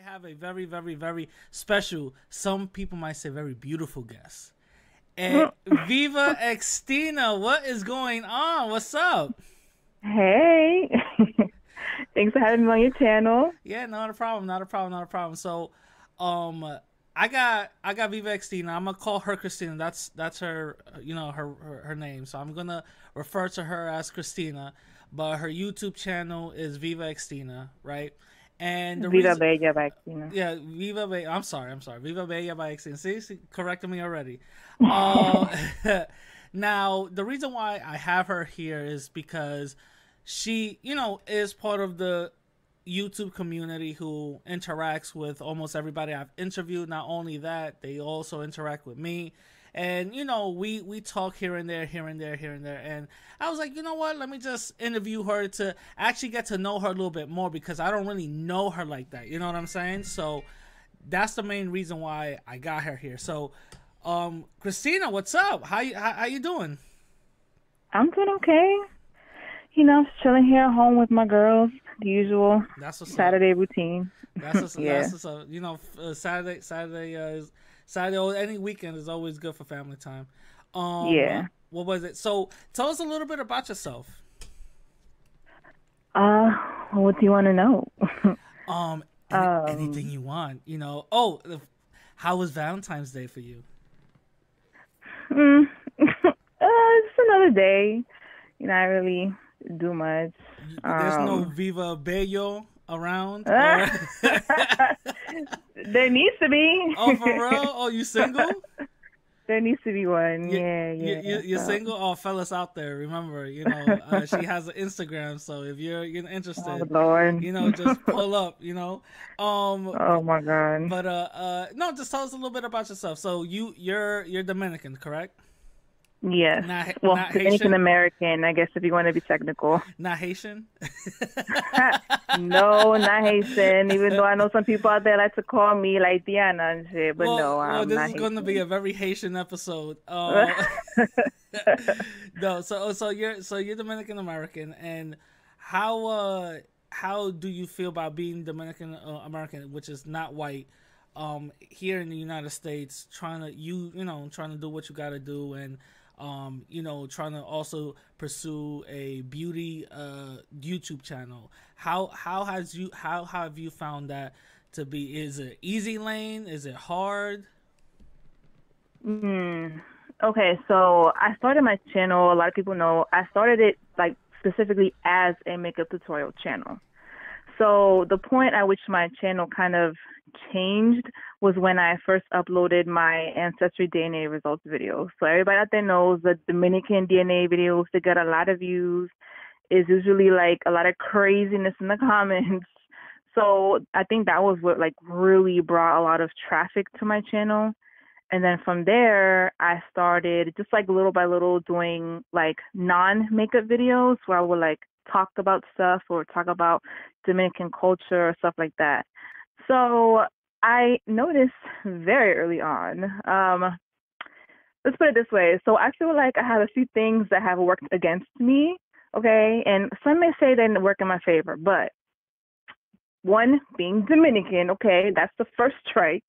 have a very, very, very special, some people might say very beautiful guest. And Viva Extina, what is going on? What's up? Hey, thanks for having me on your channel. Yeah, not a problem, not a problem, not a problem. So, um, I got Viva Extina. I'm gonna call her Christina. That's her, her name. So I'm gonna refer to her as Christina, but her YouTube channel is Viva Extina, right? And the Vida reason, Bella Vaccina. yeah, Viva Be I'm sorry, Viva Bella by Extina. See, she corrected me already. Uh, Now the reason why I have her here is because she, is part of the YouTube community who interacts with almost everybody I've interviewed. Not only that, they also interact with me. And we talk here and there, here and there, here and there. And I was like, you know what? Let me just interview her to actually get to know her a little bit more because I don't really know her like that. You know what I'm saying? So that's the main reason why I got her here. So, Christina, what's up? How you doing? I'm doing okay. Just chilling here at home with my girls, the usual That's what's up. Saturday routine. That's Yeah, what's up. Saturday or any weekend is always good for family time. yeah. What was it? So tell us a little bit about yourself. Uh, what do you want to know? Anything Um, you want. How was Valentine's Day for you? mm, it's another day. I really do much. There's no Um, Viva Bello around, or there needs to be. oh, for real? Oh, you single? There needs to be one. You, Yeah, yeah. you're So, single? Oh, fellas out there, remember, she has an Instagram, so if you're oh interested, Lord. just pull up, Oh my God. but no, just tell us a little bit about yourself. So you're Dominican, correct? Yes. Well, Not Dominican Haitian, American, I guess if you want to be technical. not Haitian. No, not Haitian, even though I know some people out there like to call me like Diana and shit, but no, Well, I'm this not is going to be Haitian. a very Haitian episode. No, so you're Dominican American, and how how do you feel about being Dominican American, which is not white, here in the United States, trying to trying to do what you got to do, and trying to also pursue a beauty YouTube channel. How have you found that to be? Is it easy lane? Is it hard? Mm. Okay, so I started my channel, a lot of people know, I started it like specifically as a makeup tutorial channel. So the point at which my channel kind of changed was when I first uploaded my Ancestry DNA results videos. So everybody out there knows the Dominican DNA videos, they get a lot of views. It's usually like a lot of craziness in the comments. So I think that was what like really brought a lot of traffic to my channel. And then from there, I started just like little by little doing like non-makeup videos where I would like talk about stuff or talk about Dominican culture or stuff like that. So I noticed very early on, let's put it this way. So I feel like I have a few things that have worked against me, okay? And some may say they didn't work in my favor, but one, being Dominican, okay, that's the first strike.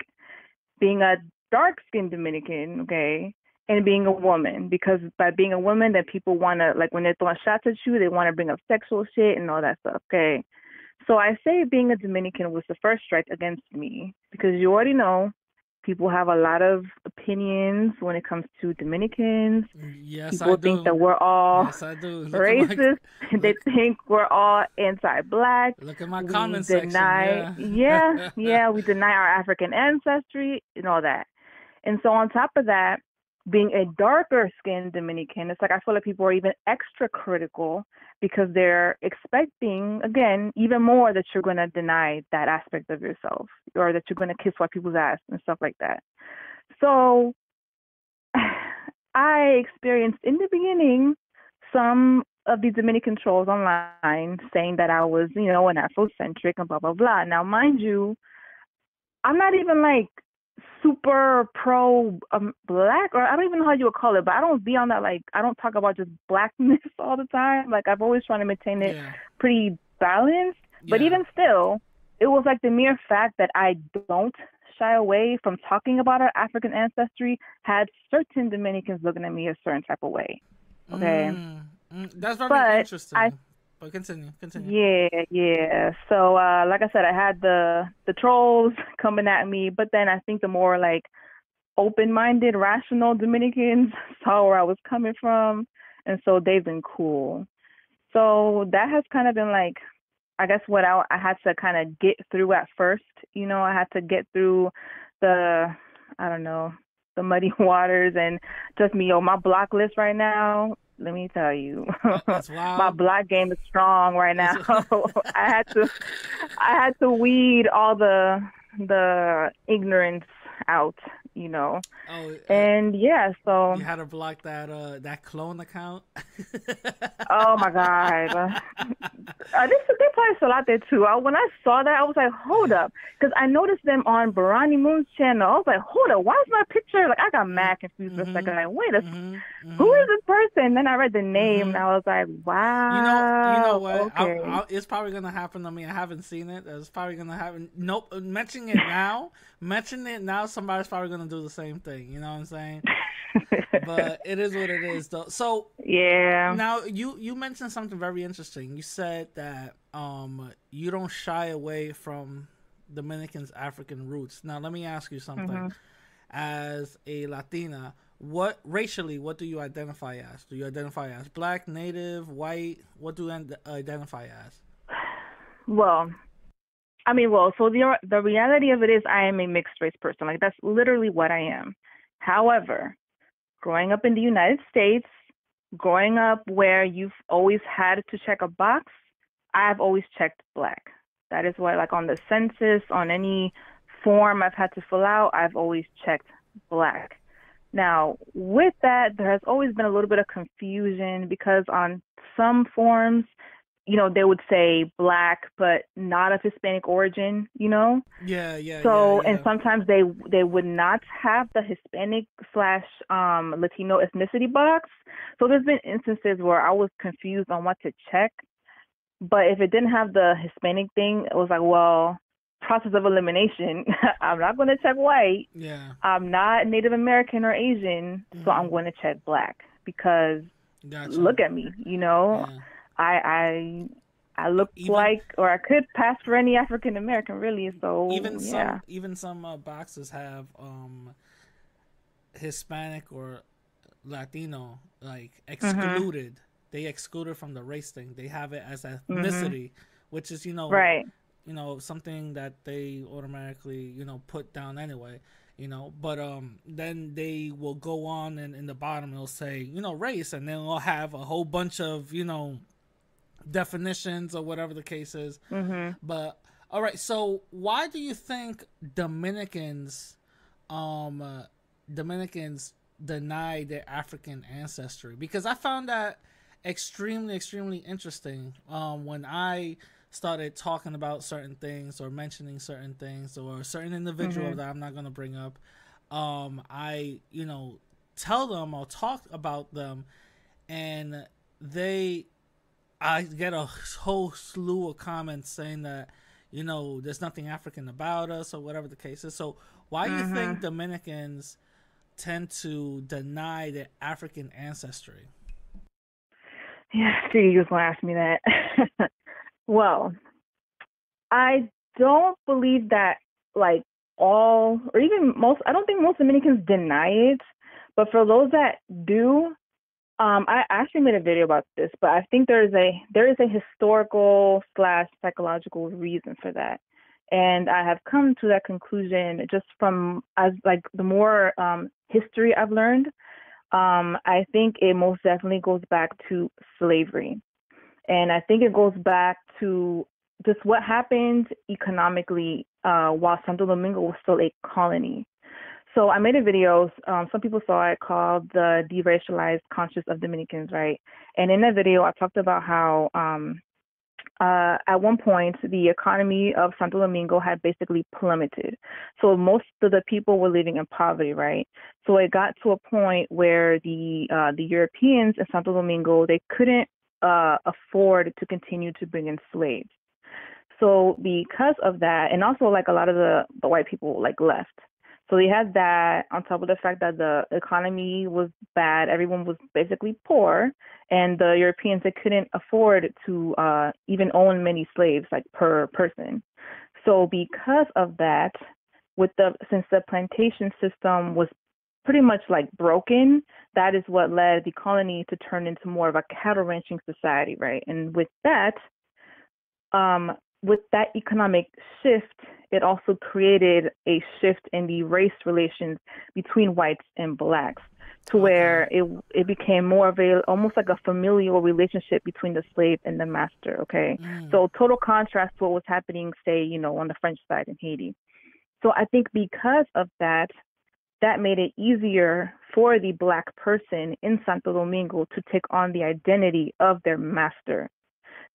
Being a dark skinned Dominican, okay, and being a woman, because by being a woman, then people want to, like, when they're throwing shots at you, they want to bring up sexual shit and all that stuff, okay? So I say being a Dominican was the first strike against me because you already know people have a lot of opinions when it comes to Dominicans. Yes, I People think do. that we're all Yes, I do. racist. They Look think we're all anti-black. look at my We comment section. deny, Yeah. yeah, we deny our African ancestry and all that. And so on top of that, being a darker skinned Dominican, it's like I feel like people are even extra critical because they're expecting, again, even more that you're going to deny that aspect of yourself or that you're going to kiss white people's ass and stuff like that. So I experienced in the beginning some of these Dominican trolls online saying that I was, an Afrocentric and blah, blah, blah. Now, mind you, I'm not even like super pro black, or I don't even know how you would call it, but I don't be on that, like, I don't talk about just blackness all the time. Like, I've always tried to maintain it Yeah. pretty balanced. But Yeah. even still, it was like the mere fact that I don't shy away from talking about our African ancestry had certain Dominicans looking at me a certain type of way. Okay. That's very But I interesting. But continue. yeah. So like I said, I had the trolls coming at me, but then I think the more like open-minded, rational Dominicans saw where I was coming from, and so they've been cool. So that has kind of been like, I guess what I had to kind of get through at first. I had to get through the, I don't know, the muddy waters, and just me, my block list right now. Let me tell you, It's my wild. block game is strong right now. It's, I had to, I had to weed all the ignorance out, you know. oh, And yeah, so you had to block that clone account. oh my God. They probably still out there too. When I saw that, I was like, hold up. Because I noticed them on Barani Moon's channel. I was like, hold up, why is my picture? Like, I got mad confused for a second. Like, wait a who is this person? Then I read the name and I was like, You know wow, what? okay. It's probably gonna happen to me. I haven't seen it. It's probably gonna happen. Nope. Mention it now. Somebody's probably gonna do the same thing. You know what I'm saying? But it is what it is, though. So Yeah. now you mentioned something very interesting. You said that you don't shy away from Dominicans' African roots. Now let me ask you something. As a Latina, what do you identify as? Do you identify as black, native, white? What do you identify as? Well, so the reality of it is I am a mixed race person. Like, that's literally what I am. However, growing up in the United States, growing up where you've always had to check a box, I've always checked black. That is why, like, on the census, on any form I've had to fill out, I've always checked black. Now, with that, there has always been a little bit of confusion because on some forms, they would say black, but not of Hispanic origin, So, and sometimes they would not have the Hispanic slash Latino ethnicity box. So there's been instances where I was confused on what to check. But if it didn't have the Hispanic thing, it was like, well, process of elimination. I'm not going to check white. Yeah. I'm not Native American or Asian, so I'm going to check black because look at me, Yeah. I look like, or I could pass for any African American, really. So even some boxes have Hispanic or Latino like excluded. They excluded from the race thing. They have it as ethnicity, which is right. Something that they automatically put down anyway. But then they will go on and in the bottom it'll say race, and then they'll have a whole bunch of definitions or whatever the case is. But all right, so why do you think Dominicans deny their African ancestry? Because I found that extremely interesting when I started talking about certain things or mentioning certain things or a certain individual that I'm not going to bring up. I tell them or talk about them, and I get a whole slew of comments saying that there's nothing African about us or whatever the case is. So why do you think Dominicans tend to deny their African ancestry? Yeah, I figured you was going to ask me that. Well, I don't believe that, like, all, or even most, I don't think most Dominicans deny it, but for those that do, I actually made a video about this, but I think there is a historical slash psychological reason for that. And I have come to that conclusion just from, as like, the more history I've learned. I think it most definitely goes back to slavery. And I think it goes back to just what happened economically while Santo Domingo was still a colony. So I made a video, some people saw it, called The Deracialized Conscience of Dominicans, right? And in that video, I talked about how at one point, the economy of Santo Domingo had basically plummeted. So most of the people were living in poverty, right? So it got to a point where the Europeans in Santo Domingo, they couldn't afford to continue to bring in slaves. So because of that, and also like a lot of the white people like left. So they had that on top of the fact that the economy was bad. Everyone was basically poor, and the Europeans, they couldn't afford to even own many slaves like per person. So because of that, since the plantation system was pretty much like broken, that is what led the colony to turn into more of a cattle ranching society, right? And um, with that economic shift, it also created a shift in the race relations between whites and blacks, to where it became more of a almost like a familial relationship between the slave and the master. Okay, so total contrast to what was happening, say, on the French side in Haiti. So I think because of that, that made it easier for the black person in Santo Domingo to take on the identity of their master,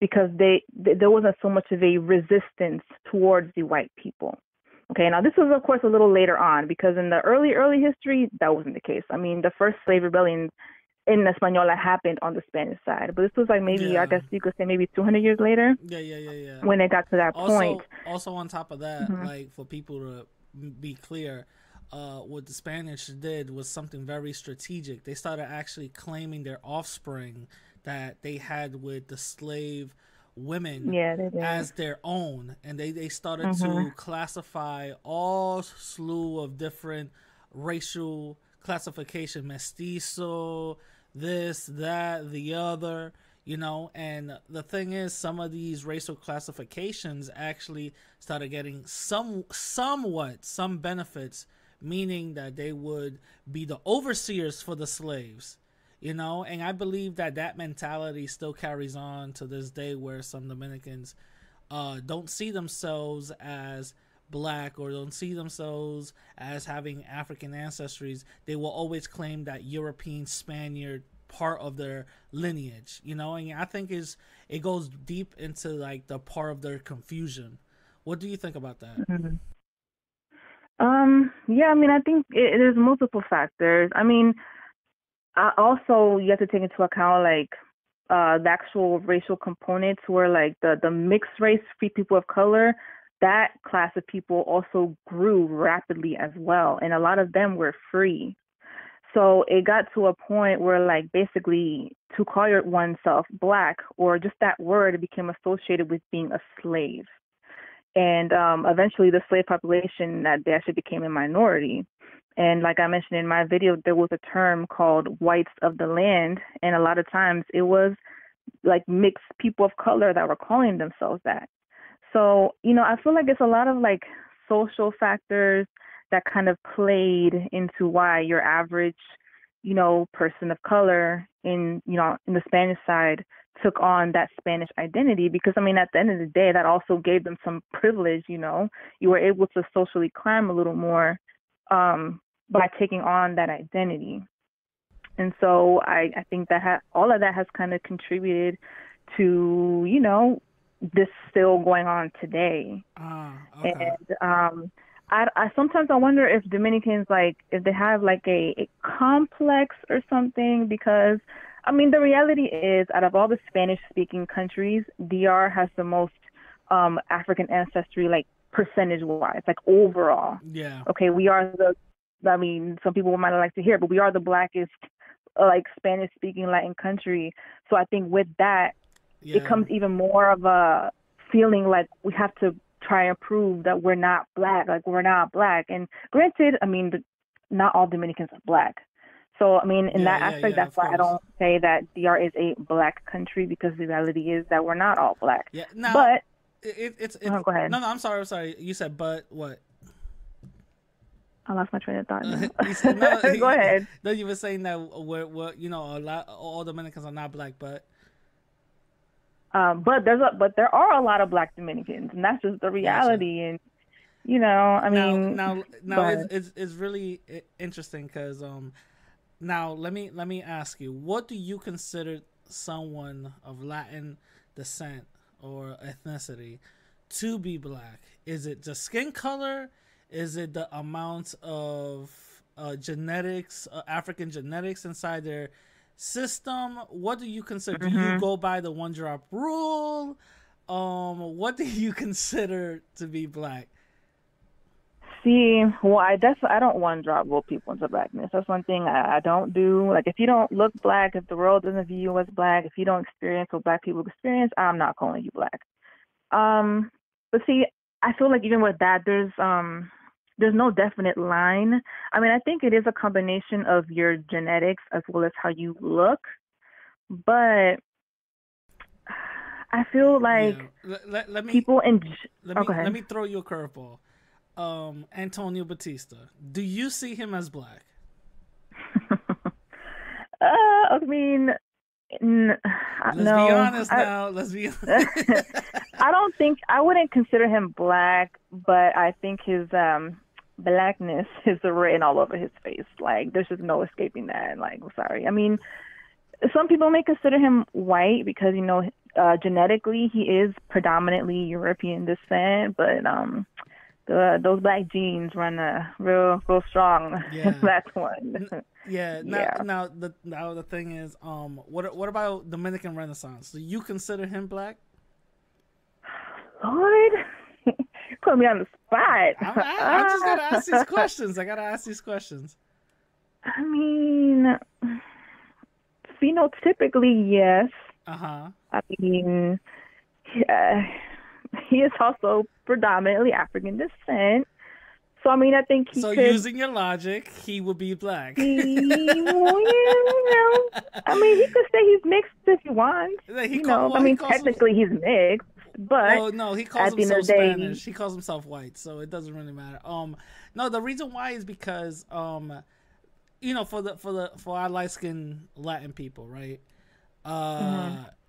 because there wasn't so much of a resistance towards the white people. Okay, now this was of course a little later on, because in the early history that wasn't the case. I mean, the first slave rebellion in Española happened on the Spanish side, but this was like maybe I guess you could say maybe 200 years later. Yeah. When it got to that point. Also on top of that, like for people to be clear, what the Spanish did was something very strategic. They started actually claiming their offspring that they had with the slave women as their own, and they started to classify all slew of different racial classification, mestizo, this, that, the other, and the thing is, some of these racial classifications actually started getting some benefits, meaning that they would be the overseers for the slaves, and I believe that mentality still carries on to this day, where some Dominicans don't see themselves as black or don't see themselves as having African ancestries. They will always claim that European Spaniard part of their lineage, and I think it goes deep into like the part of their confusion. What do you think about that? Yeah, I mean, I think there's multiple factors. I mean, also you have to take into account like the actual racial components, where like the mixed race free people of color, that class of people also grew rapidly as well, and a lot of them were free. So it got to a point where like basically to call oneself black, or just that word, became associated with being a slave. And eventually the slave population, that they actually became a minority. And like I mentioned in my video, there was a term called whites of the land. And a lot of times it was like mixed people of color that were calling themselves that. So, I feel like it's a lot of like social factors that kind of played into why your average, person of color in the Spanish side took on that Spanish identity. Because, I mean, at the end of the day, that also gave them some privilege, you were able to socially climb a little more by taking on that identity. And so I think that all of that has kind of contributed to, this still going on today. Okay. And I sometimes I wonder if Dominicans, like, if they have like a complex or something, because I mean, the reality is, out of all the Spanish speaking countries, DR has the most African ancestry, like percentage wise, like overall. Yeah. Okay, we are I mean, some people might not like to hear, but we are the blackest like Spanish speaking Latin country. So I think with that, it comes even more of a feeling like we have to try and prove that we're not black, like we're not black. And granted, I mean, not all Dominicans are black. So, I mean, in that aspect, that's why I don't say that DR is a black country, because the reality is that we're not all black. Yeah, now, but it's go ahead. No, I'm sorry. You said, but what? I lost my train of thought now. Said, no, go ahead. No, you were saying that we're all Dominicans are not black, but there are a lot of black Dominicans, and that's just the reality. And I mean, now it's really interesting, because now let me ask you, what do you consider someone of Latin descent or ethnicity to be black? Is it just skin color? Is it the amount of genetics, African genetics inside their system? What do you consider? Do you go by the one drop rule? what do you consider to be black? See, well, I don't one drop roll people into blackness. That's one thing I don't do. Like, if you don't look black, if the world doesn't view you as black, if you don't experience what black people experience, I'm not calling you black. But see, I feel like even with that, there's no definite line. I mean, I think it is a combination of your genetics as well as how you look. But I feel like let me people let me throw you a curveball. Antonio Batista. Do you see him as black? I mean, let's be honest now. Let's be honest. I wouldn't consider him black, but I think his blackness is written all over his face. Like, there's just no escaping that. Like, I'm sorry. I mean, some people may consider him white because, genetically he is predominantly European descent, but those black genes run real strong. Yeah. That's one. Now the thing is, what about Dominican Renaissance? Do you consider him black? Lord, put me on the spot. I just gotta ask these questions. I mean, phenotypically, yes. I mean, he is also predominantly African descent. So, I mean, I think he could... using your logic, he would be black. I mean, he could say he's mixed if he wants. Technically he's mixed, but... Oh, no, he calls himself Spanish. He calls himself white, so it doesn't really matter. No, the reason why is because, for our light-skinned Latin people, right?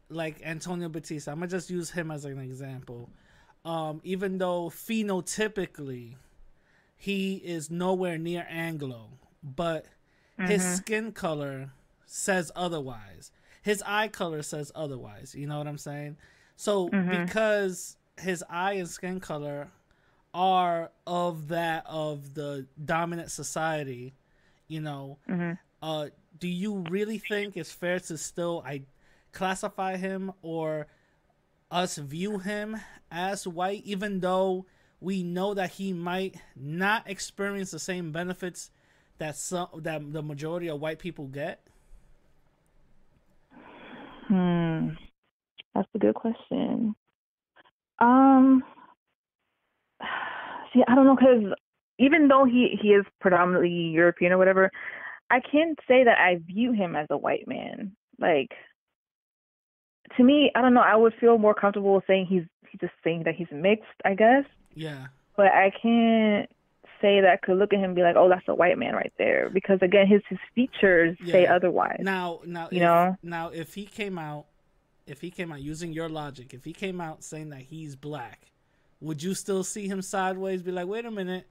Like Antonio Batista, I'm gonna just use him as an example. Even though phenotypically he is nowhere near Anglo, but his skin color says otherwise. His eye color says otherwise. You know what I'm saying? So because his eye and skin color are of the dominant society, do you really think it's fair to still classify him or us view him as white, even though we know that he might not experience the same benefits that the majority of white people get? That's a good question. See, I don't know, because even though he is predominantly European or whatever, I can't say that I view him as a white man. Like, to me, I don't know, I would feel more comfortable saying he's just saying that he's mixed, I guess. Yeah. But I can't say that I could look at him and be like, oh, that's a white man right there. Because, again, his features say otherwise. Now, if he came out, using your logic, if he came out saying that he's black, would you still see him sideways, be like, wait a minute,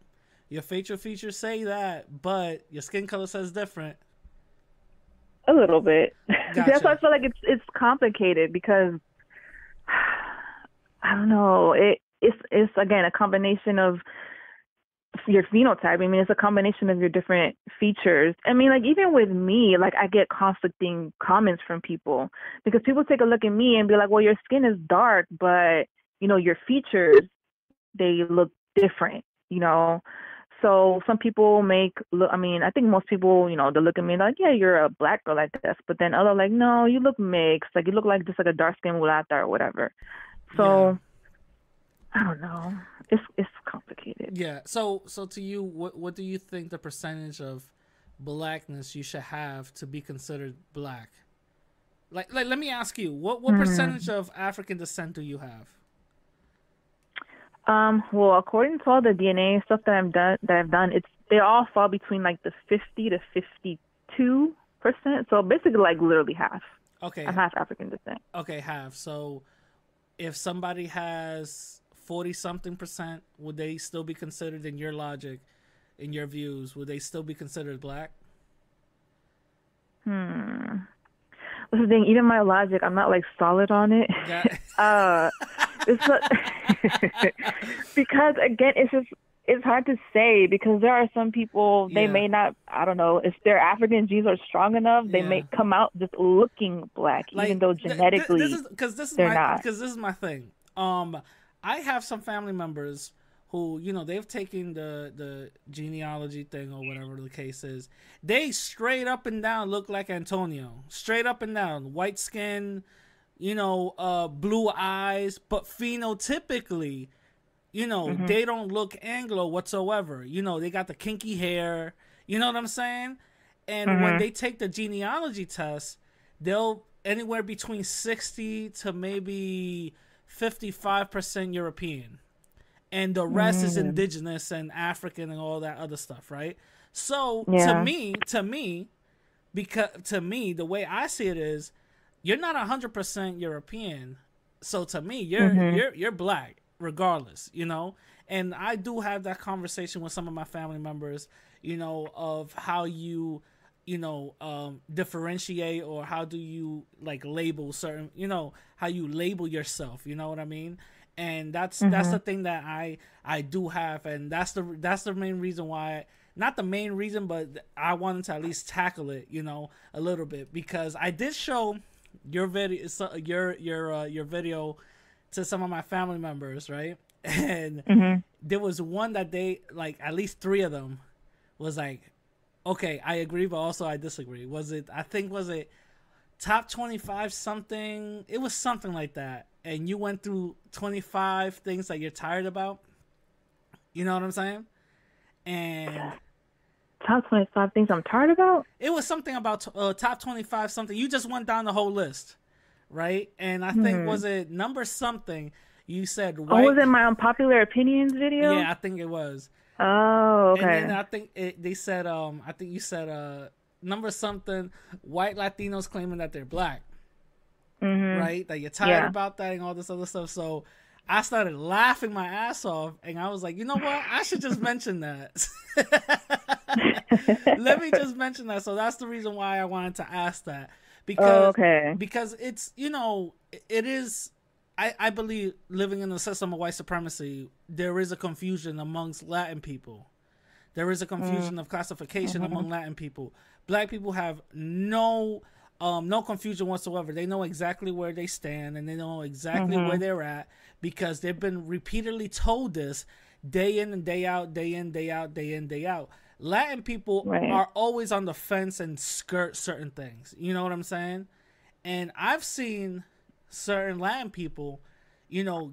your facial features say that, but your skin color says different? A little bit. Gotcha. That's why I feel like it's complicated because I don't know. It's again a combination of your phenotype. I mean, it's a combination of your different features. I mean, like even with me, like I get conflicting comments from people because people take a look at me and be like, "Well, your skin is dark, but your features they look different." So some people I think most people, they look at me like, yeah, you're a black girl, I guess. But then others like, no, you look mixed. Like, you look like just like a dark-skinned mulata or whatever. So, I don't know. It's complicated. Yeah. So to you, what do you think the percentage of blackness you should have to be considered black? Like let me ask you, what percentage of African descent do you have? Well, according to all the DNA stuff that I've done, they all fall between like the 50 to 52%. So basically, like literally half. Okay. I'm half African descent. Okay, half. So if somebody has 40-something%, would they still be considered, in your logic, in your views, would they still be considered black? What's the thing? Even my logic, I'm not like solid on it. Yeah. Because again, it's hard to say because there are some people they may not. I don't know if their African genes are strong enough. They may come out just looking black, even though genetically this is they're not. Because this is my thing. Um, I have some family members who, they've taken the genealogy thing or whatever the case is. They straight up and down look like Antonio. Straight up and down, white skin, blue eyes, but phenotypically, they don't look Anglo whatsoever. They got the kinky hair. You know what I'm saying? And when they take the genealogy test, they'll anywhere between 60 to maybe 55% European. And the rest is indigenous and African and all that other stuff, right? So to me, the way I see it is, you're not 100% European. So to me, you're black regardless, And I do have that conversation with some of my family members, of how you, differentiate, or how do you like label certain, how you label yourself, you know what I mean? And that's the thing that I do have, and that's the main reason why. Not the main reason, but I wanted to at least tackle it, a little bit, because I did show your video, your video, to some of my family members, right? And there was one that they like, at least 3 of them was like, okay, I agree, but also I disagree. Was it top 25 something? It was something like that. And you went through 25 things that you're tired about. You know what I'm saying? And top 25 things I'm tired about? It was something about top 25 something. You just went down the whole list, right? And I think, was it number something? You said white. Oh, was it my unpopular opinions video? Yeah, I think it was. Oh, okay. And then I think they said, I think you said number something, white Latinos claiming that they're black. Right? That you're tired about that and all this other stuff. So I started laughing my ass off, and I was like, you know what? I should just mention that. Let me just mention that. So that's the reason why I wanted to ask that. Because it's, it is, I believe, living in the system of white supremacy, there is a confusion amongst Latin people. There is a confusion of classification among Latin people. Black people have no confusion whatsoever. They know exactly where they stand, and they know exactly where they're at, because they've been repeatedly told this day in and day out, day in, day out, day in, day out. Latin people are always on the fence and skirt certain things. You know what I'm saying? And I've seen certain Latin people,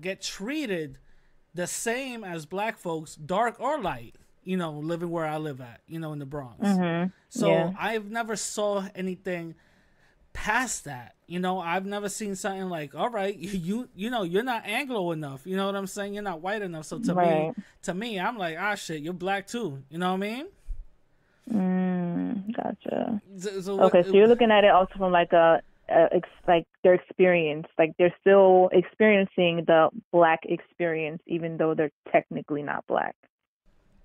get treated the same as black folks, dark or light, living where I live at, in the Bronx. So I've never saw anything past that. I've never seen something like, all right, you're not Anglo enough. You know what I'm saying? You're not white enough. So to me, I'm like, shit, you're black too. You know what I mean? Gotcha. So you're looking at it also from like like their experience, like they're still experiencing the black experience, even though they're technically not black,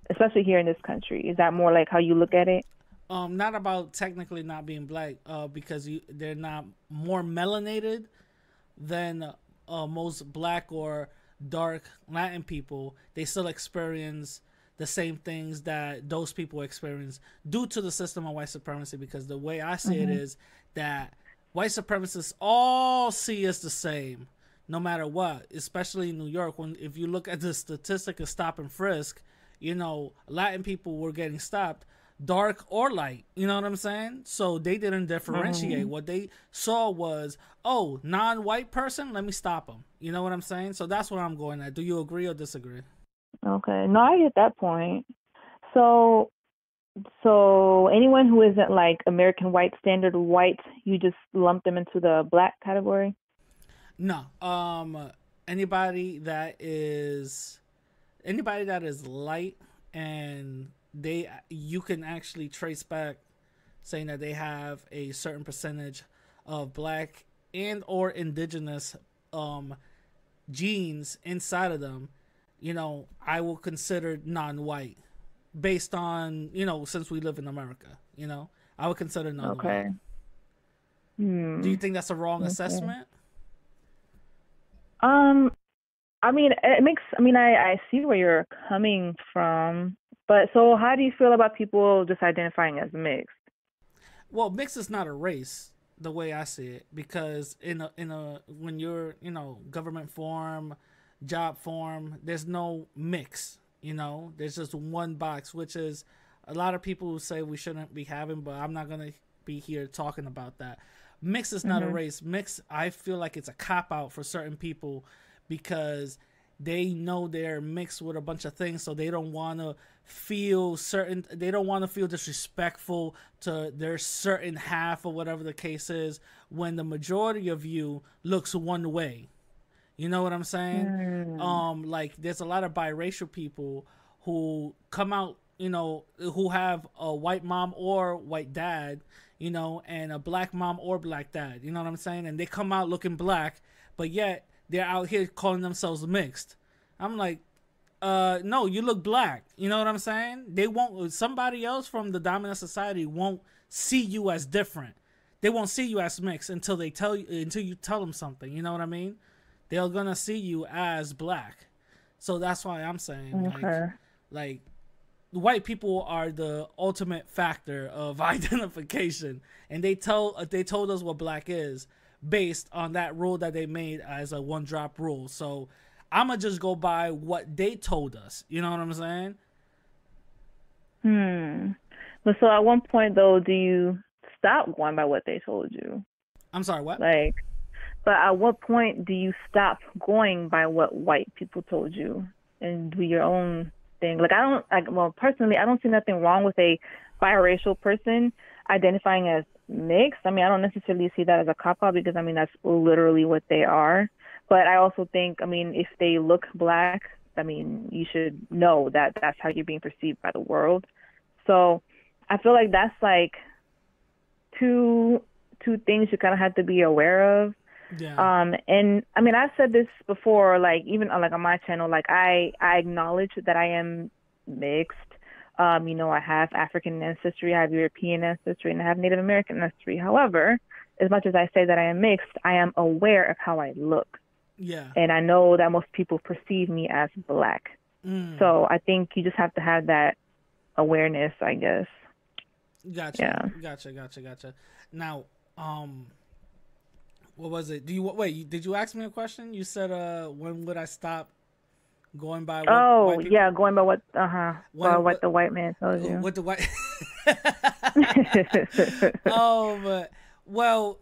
especially here in this country. Is that more like how you look at it? Not about technically not being black, because they're not more melanated than most black or dark Latin people. They still experience the same things that those people experience due to the system of white supremacy, because the way I see it is that white supremacists all see us the same, no matter what, especially in New York. If you look at the statistic of stop and frisk, Latin people were getting stopped, dark or light, you know what I'm saying? So they didn't differentiate. What they saw was, non-white person, let me stop them. You know what I'm saying? So that's what I'm going at. Do you agree or disagree? Okay. No, I get that point. So anyone who isn't like American white, standard white, you just lump them into the black category? No. Anybody that is light, and you can actually trace back saying that they have a certain percentage of black and or indigenous genes inside of them, I will consider non-white based on, since we live in America, I would consider non-white. Okay. Do you think that's a wrong assessment? I mean, I see where you're coming from, but so how do you feel about people just identifying as mixed? Well, mixed is not a race. the way I see it, because in a when you're, government form, job form, there's no mix. There's just one box, which is a lot of people who say we shouldn't be having, but I'm not gonna be here talking about that. Mix is not a race. Mix, I feel like it's a cop out for certain people because they know they're mixed with a bunch of things, so they don't want to feel disrespectful to their certain half or whatever the case is when the majority of you looks one way. You know what I'm saying? Like there's a lot of biracial people who come out, who have a white mom or white dad, and a black mom or black dad. You know what I'm saying? And they come out looking black, but yet they're out here calling themselves mixed. I'm like, no, you look black. You know what I'm saying? Somebody else from the dominant society won't see you as different. They won't see you as mixed until you tell them something. You know what I mean? They're gonna see you as black. So that's why I'm saying, like white people are the ultimate factor of identification, and they told us what black is based on that rule that they made as a one drop rule. So I'ma just go by what they told us. You know what I'm saying? But so at one point though, do you stop going by what they told you? I'm sorry, what? But at what point do you stop going by what white people told you and do your own thing? Personally, I don't see nothing wrong with a biracial person identifying as mixed. I mean, I don't necessarily see that as a cop-out because, I mean, that's literally what they are. But I also think, I mean, if they look black, I mean, you should know that that's how you're being perceived by the world. So I feel like that's like two things you kind of have to be aware of. Yeah. And I mean, I've said this before, like even on my channel, like I acknowledge that I am mixed. I have African ancestry, I have European ancestry, and I have Native American ancestry. However, as much as I say that I am mixed, I am aware of how I look. Yeah. And I know that most people perceive me as black. So I think you just have to have that awareness, I guess. Gotcha. Yeah. Gotcha. Now, what was it? Did you ask me a question? You said, when would I stop going by what white people? Yeah, going by what the white man tells you. What the white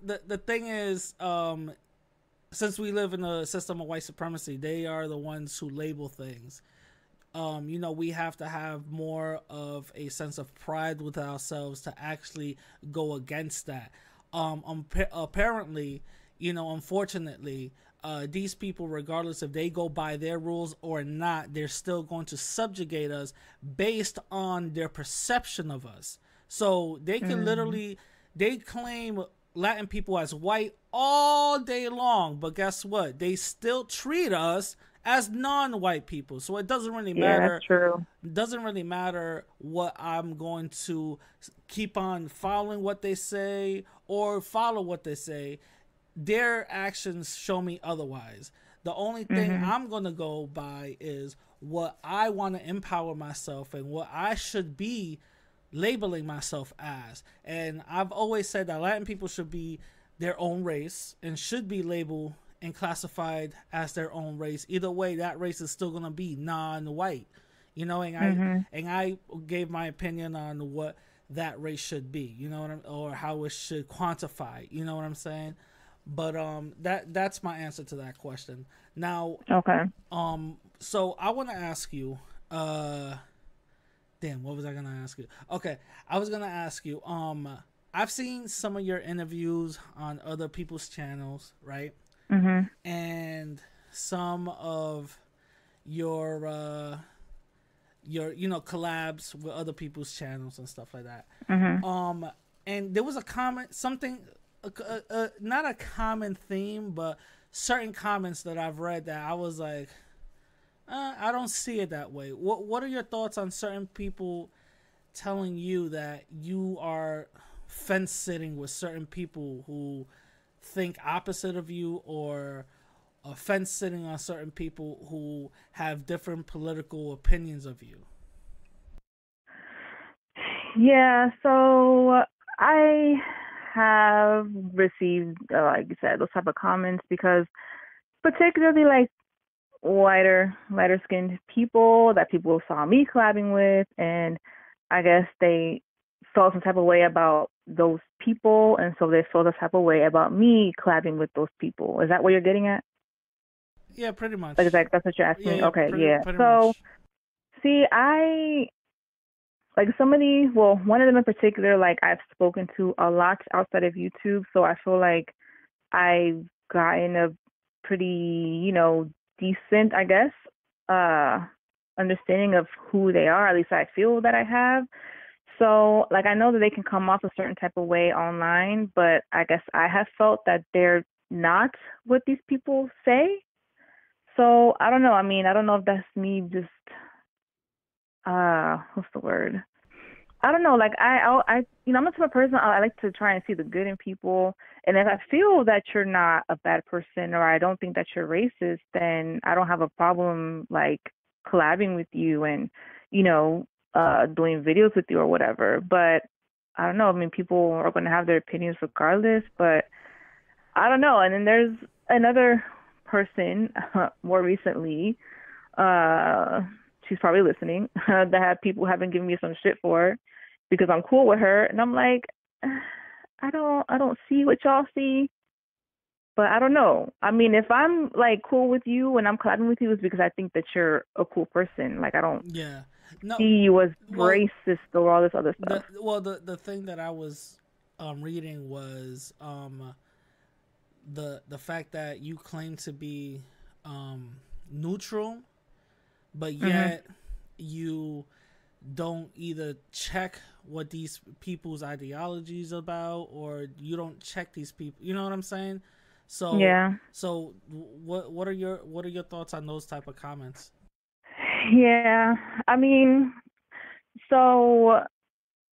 the thing is, since we live in a system of white supremacy, they are the ones who label things. We have to have more of a sense of pride with ourselves to actually go against that. Apparently, unfortunately, these people, regardless if they go by their rules or not, they're still going to subjugate us based on their perception of us. So they can they claim Latin people as white all day long, but guess what? They still treat us as non-white people. So it doesn't really matter. Yeah, that's true. It doesn't really matter what I'm going to keep on following what they say or follow what they say. Their actions show me otherwise. The only thing I'm going to go by is what I want to empower myself and what I should be labeling myself as. And I've always said that Latin people should be their own race and should be labeled and classified as their own race. Either way, that race is still going to be non-white. And I gave my opinion on what that race should be, or how it should quantify, you know what I'm saying? But that's my answer to that question. Now, okay. So I want to ask you, damn, what was I gonna ask you? Okay, I was gonna ask you, I've seen some of your interviews on other people's channels, right? And some of your collabs with other people's channels and stuff like that. And there was a comment, something. Not a common theme, but certain comments that I've read that I was like, I don't see it that way. What are your thoughts on certain people telling you that you are fence sitting with certain people who think opposite of you, or fence sitting on certain people who have different political opinions of you? Yeah, so I have received, like you said, those type of comments because particularly like lighter skinned people that people saw me collabing with, and I guess they felt some type of way about those people, and so they felt a type of way about me collabing with those people. Is that what you're getting at? Yeah, pretty much. Like, that's what you're asking Yeah, me? yeah, Okay, pretty yeah. pretty So, much. see, I like some of these, well, one of them in particular, like I've spoken to a lot outside of YouTube, so I feel like I've gotten a pretty, decent, I guess, uh, understanding of who they are. At least I feel that I have. So, like, I know that they can come off a certain type of way online, but I guess I have felt that they're not what these people say. So, I don't know. I mean, I don't know if that's me just, what's the word? I don't know. Like I'm a type of person. I like to try and see the good in people. And if I feel that you're not a bad person, or I don't think that you're racist, then I don't have a problem like collabing with you and, doing videos with you or whatever. But I don't know. I mean, people are going to have their opinions regardless. But I don't know. And then there's another person more recently. Uh, she's probably listening. That have people have been giving me some shit for because I'm cool with her, and I'm like, I don't see what y'all see, but I don't know. I mean, if I'm like cool with you and I'm collabing with you, it's because I think that you're a cool person. Like I don't Yeah. No. see you as Well, racist or all this other stuff. the thing that I was reading was the fact that you claim to be neutral, but Mhm. yet you don't either check what these people's ideology is about, or you don't check these people. You know what I'm saying? So Yeah. what are your thoughts on those type of comments? Yeah. I mean, so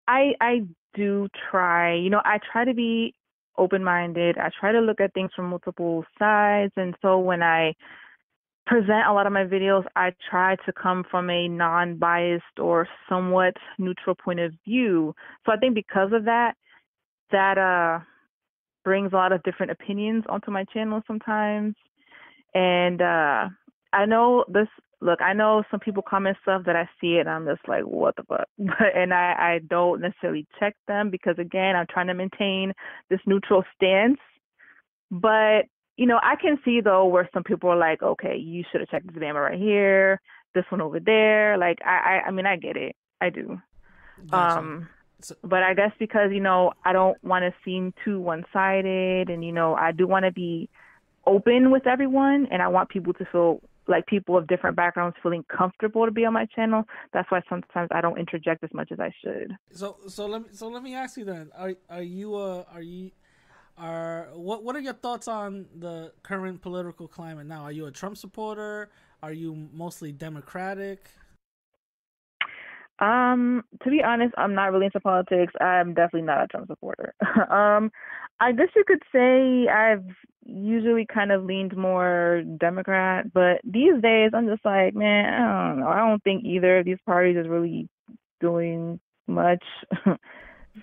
I do try. I try to be open-minded. I try to look at things from multiple sides, and so when I present a lot of my videos, I try to come from a non-biased or somewhat neutral point of view. So I think because of that, that brings a lot of different opinions onto my channel sometimes. And I know this. Look, I know some people comment stuff that I see it and I'm just like, what the fuck? But and I don't necessarily check them because again, I'm trying to maintain this neutral stance. But, I can see though where some people are like, okay, you should have checked this Bama right here, this one over there. Like I mean I get it. I do. Gotcha. Um So, but I guess because, I don't want to seem too one sided and, I do want to be open with everyone and I want people to feel like people of different backgrounds feeling comfortable to be on my channel. That's why sometimes I don't interject as much as I should. so let me ask you then. What are your thoughts on the current political climate now? Are you a Trump supporter? Are you mostly Democratic? To be honest, I'm not really into politics. I'm definitely not a Trump supporter. um, I guess you could say I've usually kind of leaned more Democrat, but these days I'm just like, man, I don't know. I don't think either of these parties is really doing much.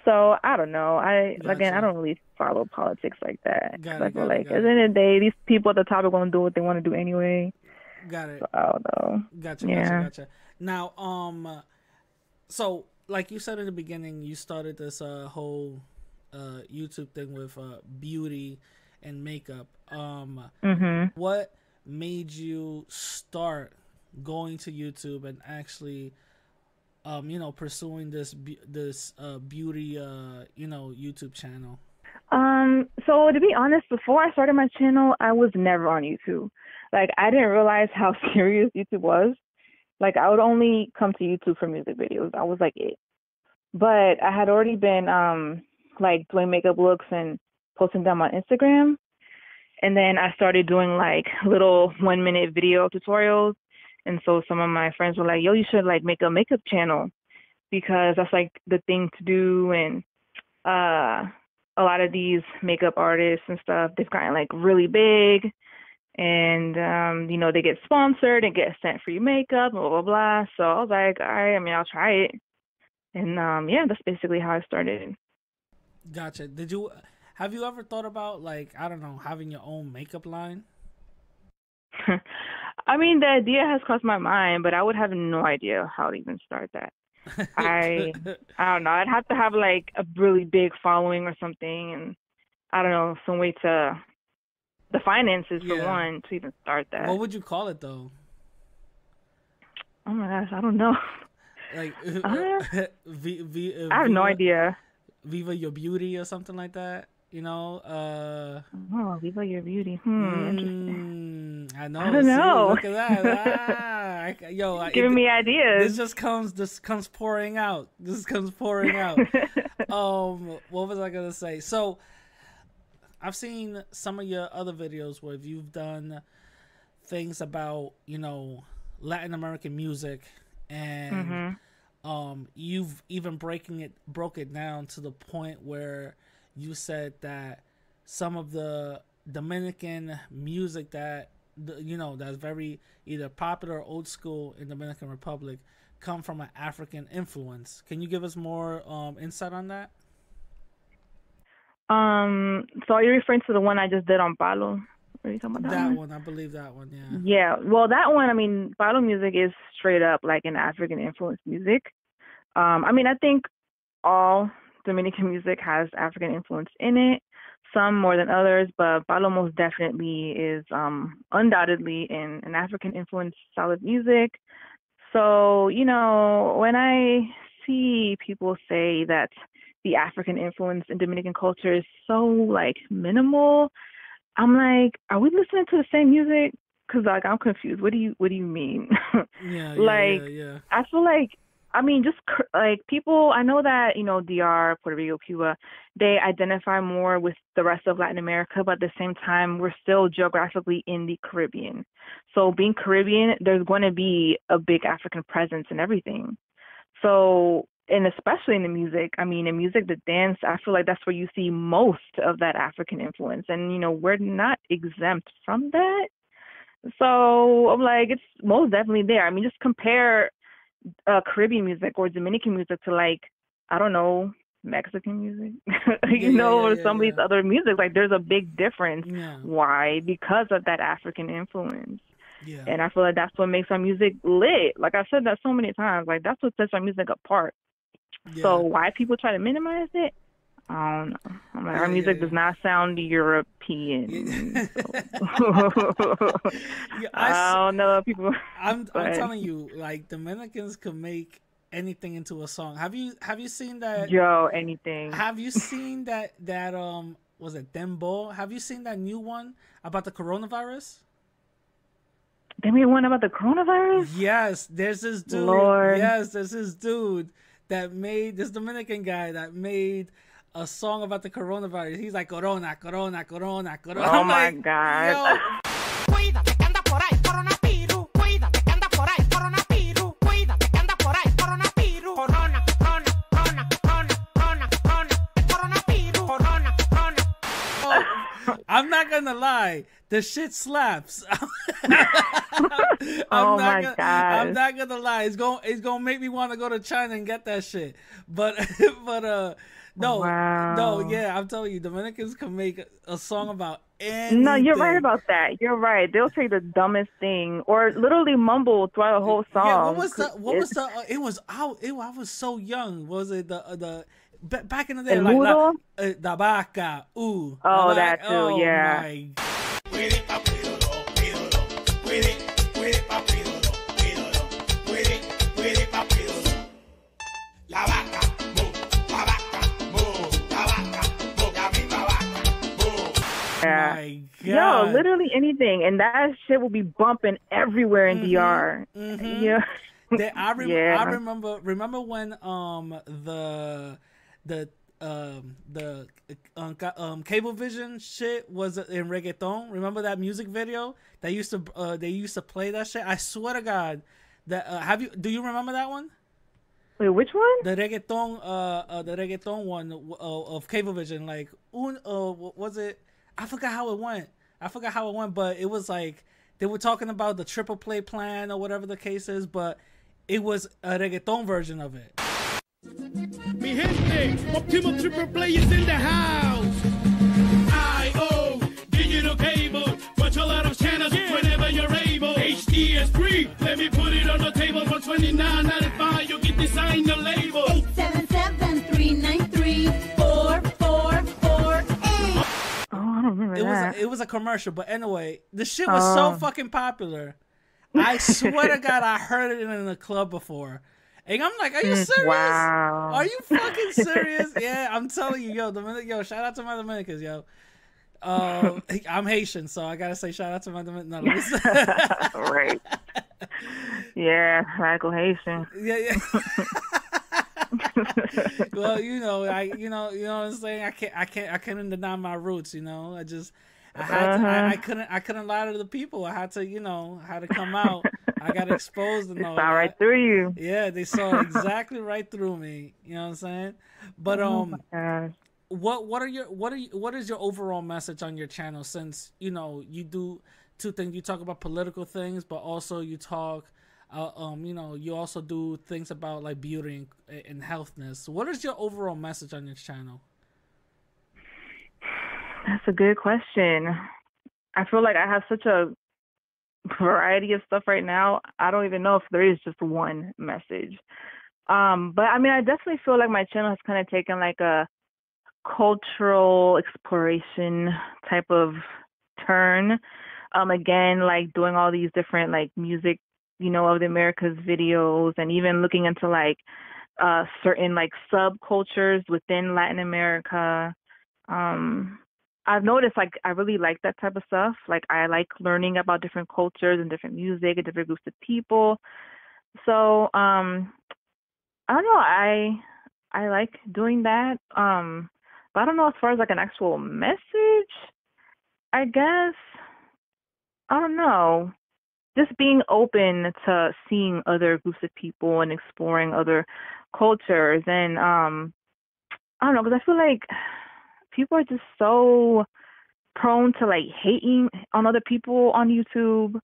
So I don't know. I Gotcha. don't really follow politics like that because Got I it. feel Got it. like Got at the it. end of the day, these people at the top are going to do what they want to do anyway. Got it. So I don't know. Gotcha. Gotcha. Yeah. Gotcha. Now, so like you said in the beginning, you started this whole YouTube thing with beauty and makeup. Mhm. What made you start going to YouTube and actually pursuing this beauty YouTube channel? So to be honest, before I started my channel, I was never on YouTube. Like I didn't realize how serious YouTube was. Like I would only come to YouTube for music videos. I was like it. But I had already been like doing makeup looks and posting them on Instagram. And then I started doing like little 1 minute video tutorials. And so some of my friends were like, yo, you should like make a makeup channel because that's like the thing to do. And uh, a lot of these makeup artists and stuff, they've gotten like really big and, they get sponsored and get sent free makeup, blah, blah, blah. So I was like, all right, I mean, I'll try it. And yeah, that's basically how I started. Gotcha. Have you ever thought about, like, I don't know, having your own makeup line? I mean, the idea has crossed my mind, but I would have no idea how to even start that. I I don't know. I'd have to have like a really big following or something, and I don't know, some way to the finances for Yeah. one to even start that. What would you call it though? Oh my gosh, I don't know. Like, I have no idea. Viva Your Beauty or something like that. You know, Oh, Viva Your Beauty. Interesting. I know. I don't know. Look at that. Giving me ideas. This comes pouring out. This comes pouring out. What was I gonna say? So, I've seen some of your other videos where you've done things about, you know, Latin American music, and you've even broke it down to the point where you said that some of the Dominican music that that's very either popular or old school in Dominican Republic come from an African influence. Can you give us more insight on that? So are you referring to the one I just did on Palo? Are you talking about that one? I believe that one, yeah. Yeah, well, that one, I mean, Palo music is straight up like an African influence music. I mean, I think all Dominican music has African influence in it, some more than others, but Palo most definitely is undoubtedly an African influence style of music. So, you know, when I see people say that the African influence in Dominican culture is so like minimal, I'm like, are we listening to the same music? Because like I'm confused. What do you mean? Yeah. I feel like, I mean, just like people, I know that, you know, DR, Puerto Rico, Cuba, they identify more with the rest of Latin America, but at the same time, we're still geographically in the Caribbean. So being Caribbean, there's going to be a big African presence in everything. So, and especially in the music, I mean, in music, the dance, I feel like that's where you see most of that African influence. And, you know, we're not exempt from that. So I'm like, it's most definitely there. I mean, just compare Caribbean music or Dominican music to like, I don't know, Mexican music, or some of these other music. Like there's a big difference. Yeah. Why? Because of that African influence. Yeah. And I feel like that's what makes our music lit. Like I've said that so many times. Like that's what sets our music apart. Yeah. So why people try to minimize it? I don't know. I'm like, our music does not sound European. I don't know people. I'm telling you, like Dominicans could make anything into a song. Have you seen that? Yo, anything. Have you seen that was it Dembo? Have you seen that new one about the coronavirus? They made one about the coronavirus? Yes, there's this dude. Lord. Yes, there's this dude that made this Dominican guy that made a song about the coronavirus. He's like, corona, corona, corona, corona. Oh my God. Cuídate que anda por ahí, coronavirus. Cuídate que anda por ahí, coronavirus. Cuídate que anda por ahí, coronavirus. Corona, corona, corona, corona, corona, corona, coronavirus. Corona, corona. I'm not gonna lie, the shit slaps. Oh my God. I'm not gonna lie. It's gonna make me want to go to China and get that shit. But no, Wow. no, yeah, I'm telling you, Dominicans can make a song about anything. No, you're right about that. You're right. They'll say the dumbest thing or literally mumble throughout the whole song. Yeah, it was out. I was so young. Was it the back in the day? Like the vaca, ooh. Oh, like, that too, oh yeah. My. My God. Yo, literally anything, and that shit will be bumping everywhere in DR. Mm-hmm. Yeah. I remember when the Cablevision shit was in reggaeton. Remember that music video? They used to play that shit. I swear to God, that do you remember that one? Wait, which one? The reggaeton one of Cablevision. Like, what was it? I forgot how it went, but it was like they were talking about the triple play plan or whatever the case is, but it was a reggaeton version of it. Mi gente, Hey, optimal triple players in the house. I.O. Digital cable. Watch a lot of channels whenever you're able. HDS3. Let me put it on the table for $29.95. You get design the label. 877-393-4448. Oh, I don't remember that. It was a commercial, but anyway, the shit was so fucking popular. I swear to God, I heard it in the club before. And I'm like, are you serious? Wow. Are you fucking serious? Yeah, I'm telling you, yo, shout out to my Dominicans, yo. I'm Haitian, so I gotta say shout out to my Dominicans. No, Right. Yeah, radical Haitian. yeah. Well, you know what I'm saying. I couldn't deny my roots. I had to, I couldn't lie to the people. I had to, had to come out. I got exposed and all Saw that. right through you. Yeah, they saw exactly right through me. You know what I'm saying? But Gosh. what is your overall message on your channel? Since you do two things. You talk about political things, but also you talk, you also do things about like beauty and healthness. So what is your overall message on your channel? That's a good question. I feel like I have such a variety of stuff right now. I don't even know if there is just one message. But I mean, I definitely feel like my channel has kind of taken like a cultural exploration type of turn. Again, like doing all these different like music, of the Americas videos, and even looking into like certain like subcultures within Latin America. I've noticed like I really like that type of stuff. Like I like learning about different cultures and different music and different groups of people. So I don't know. I like doing that. But I don't know as far as like an actual message. I guess I don't know. Just being open to seeing other groups of people and exploring other cultures, and I don't know, because I feel like people are just so prone to like hating on other people on YouTube.